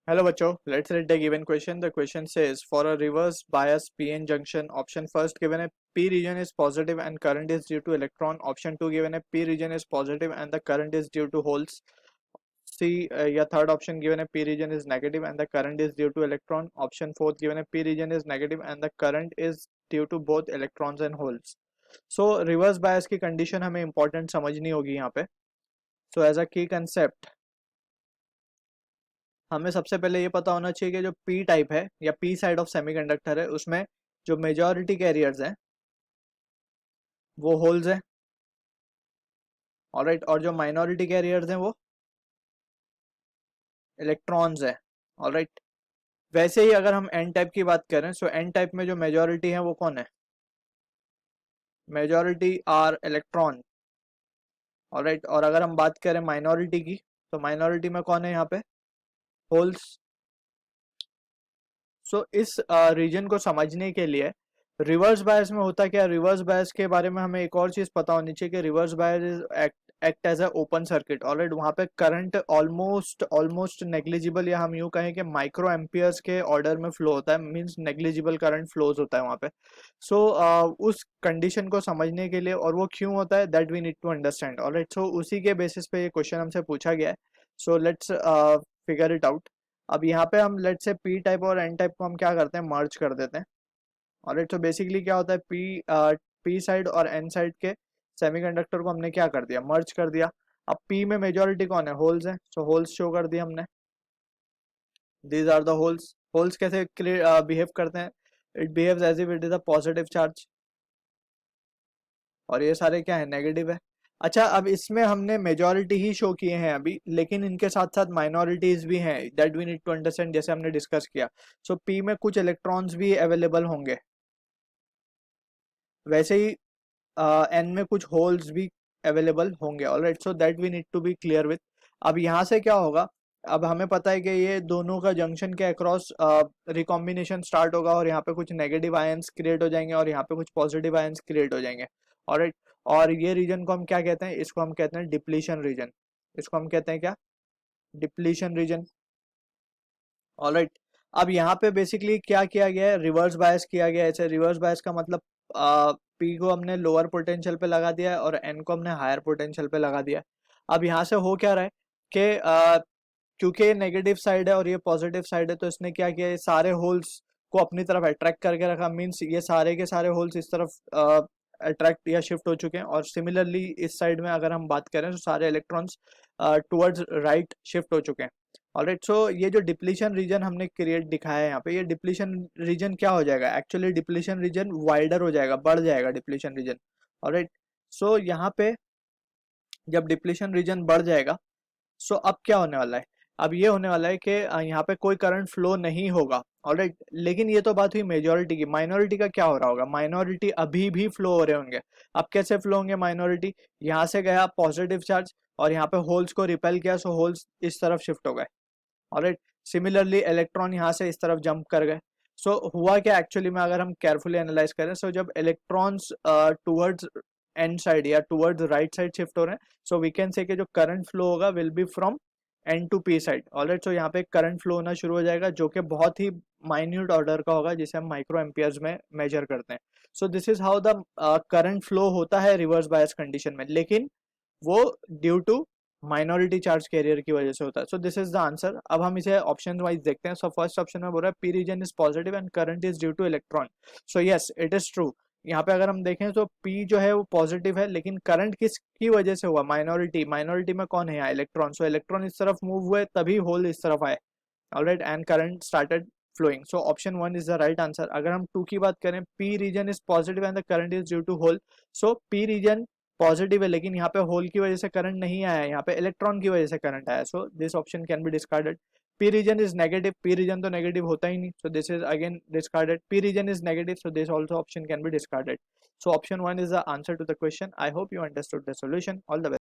Hello बच्चों, let's read the given question. The question says for a reverse bias PN junction, option first given a P region is positive and current is due to electron. Option 2 given a P region is positive and the current is due to holes. C या third option given a P region is negative and the current is due to electron. Option fourth given a P region is negative and the current is due to both electrons and holes. So reverse bias की condition हमें important समझनी होगी यहाँ पे. So as a key concept हमें सबसे पहले ये पता होना चाहिए कि जो पी टाइप है या पी साइड ऑफ सेमीकंडक्टर है उसमें जो मेजॉरिटी कैरियर्स हैं वो होल्स हैं, ऑलराइट, और जो माइनॉरिटी कैरियर्स हैं वो इलेक्ट्रॉन्स हैं, ऑलराइट. वैसे ही अगर हम एन टाइप की बात करें सो एन टाइप में जो मेजॉरिटी है वो कौन है? Majority are electron, alright. और अगर हम बात करें माइनॉरिटी की तो माइनॉरिटी में कौन है यहाँ पे? होल्स. सो इस रीजन को समझने के लिए रिवर्स बायस में होता क्या, रिवर्स बायस के बारे में हमें एक और चीज पता होनी चाहिए कि reverse bias is act as a open circuit, alright. वहां पे करंट ऑलमोस्ट नेग्लिजिबल या हम यूं कहें कि माइक्रो एम्पियर्स के ऑर्डर में फ्लो होता है, मींस नेग्लिजिबल करंट फ्लोज होता है वहां पे. सो उस कंडीशन को समझने के लिए, और वो क्यों होता है, that we need to understand, alright. So उसी के बेसिस पे ये क्वेश्चन हमसे पूछा गया है. So let's figure it out. अब यहाँ पे हम लेट से पी टाइप और एन टाइप को हम क्या करते हैं, मर्ज कर देते हैं, ऑलराइट. तो बेसिकली क्या होता है, पी साइड और एन साइड के सेमीकंडक्टर को हमने क्या कर दिया, मर्ज कर दिया. अब पी में मेजॉरिटी कौन है? होल्स है. सो होल्स शो कर दिया हमने, these are the holes. Holes कैसे बिहेव करते हैं? It behaves as if it is a positive charge, और ये सारे क्या है, नेगेटिव है. अच्छा, अब इसमें हमने मेजॉरिटी ही शो किए हैं अभी, लेकिन इनके साथ साथ माइनॉरिटीज भी हैं, that we need to understand, जैसे हमने डिस्कस किया. सो पी में कुछ इलेक्ट्रॉन्स भी अवेलेबल होंगे, वैसे ही एन में कुछ होल्स भी अवेलेबल होंगे, alright. So that we need to be clear with. अब यहाँ से क्या होगा, अब हमें पता है कि ये दोनों का जंक्शन के अक्रॉस रिकॉम्बिनेशन स्टार्ट होगा और यहाँ पे कुछ नेगेटिव आयंस क्रिएट हो जाएंगे और यहाँ पे कुछ पॉजिटिव आयंस क्रिएट हो जाएंगे, ऑलराइट. और ये रीजन को हम क्या कहते हैं? इसको हम कहते हैं डिप्लीशन रीजन. इसको हम कहते हैं क्या? Depletion region, alright. अब यहाँ पे बेसिकली क्या किया गया है, रिवर्स बायस किया गया है. ऐसे रिवर्स बायस का मतलब पी को हमने लोअर पोटेंशियल पे लगा दिया है और एन को हमने हायर पोटेंशियल पे लगा दिया है. अब यहाँ से हो क्या रहा है कि क्योंकि ये नेगेटिव साइड है और ये पॉजिटिव साइड है, तो इसने क्या किया, ये सारे होल्स को अपनी तरफ अट्रैक्ट करके रखा, मीन्स ये सारे के सारे होल्स इस तरफ अट्रैक्ट या शिफ्ट हो चुके हैं. और सिमिलरली इस साइड में अगर हम बात करें तो सारे इलेक्ट्रॉन्स टुवर्ड्स राइट शिफ्ट हो चुके हैं, ऑलराइट. सो ये जो डिप्लीशन रीजन हमने क्रिएट दिखाया है यहाँ पे, ये डिप्लीशन रीजन क्या हो जाएगा, एक्चुअली डिप्लीशन रीजन वाइडर हो जाएगा, बढ़ जाएगा डिप्लीशन रीजन, ऑलराइट. सो यहाँ पे जब डिप्लीशन रीजन बढ़ जाएगा, सो अब क्या होने वाला है, अब ये होने वाला है कि यहाँ पे कोई करंट फ्लो नहीं होगा, ऑलराइट. लेकिन ये तो बात हुई मेजॉरिटी की. माइनॉरिटी का क्या हो रहा होगा? माइनॉरिटी अभी भी फ्लो हो रहे होंगे. अब कैसे फ्लो होंगे माइनॉरिटी? यहाँ से गया पॉजिटिव चार्ज और यहाँ पे होल्स को रिपेल किया, सो होल्स इस तरफ शिफ्ट हो गए, ऑलराइट. सिमिलरली इलेक्ट्रॉन यहाँ से इस तरफ जंप कर गए. सो हुआ क्या एक्चुअली में, अगर हम केयरफुली एनालाइज करें, सो जब इलेक्ट्रॉन्स टूवर्ड्स एंड साइड या टूवर्ड्स राइट साइड शिफ्ट हो रहे हैं, सो वी कैन से कि जो करंट फ्लो होगा will be from N to P side, alright. So यहाँ पे करंट फ्लो होना शुरू हो जाएगा जो कि बहुत ही माइन्यूट ऑर्डर का होगा, जिसे हम माइक्रो एम्पियर्स में मेजर करते हैं. So this is how the current flow होता है रिवर्स बायस कंडीशन में, लेकिन वो due to minority charge carrier की वजह से होता है. So this is the answer. अब हम इसे ऑप्शन वाइज देखते हैं. सो फर्स्ट ऑप्शन में बोल रहा है P region is positive and current is due two electron. So yes, it is true. यहाँ पे अगर हम देखें तो पी जो है वो पॉजिटिव है, लेकिन करंट किसकी वजह से हुआ? माइनॉरिटी. माइनॉरिटी में कौन है यहाँ? इलेक्ट्रॉन. सो इलेक्ट्रॉन इस तरफ मूव हुए तभी होल इस तरफ आए, alright, and current started flowing. So option 1 is the right answer. अगर हम 2 की बात करें, P region is positive and the current is due to hole. So P region positive है, लेकिन यहाँ पे होल की वजह से करंट नहीं आया, यहाँ पे इलेक्ट्रॉन की वजह से करंट आया. So this option can be discarded. P region is negative. P region तो नेगेटिव होता ही नहीं, सो this is again discarded. P region is negative, so this also option can be discarded. So option 1 is the answer to the question. I hope you understood the solution. All the best.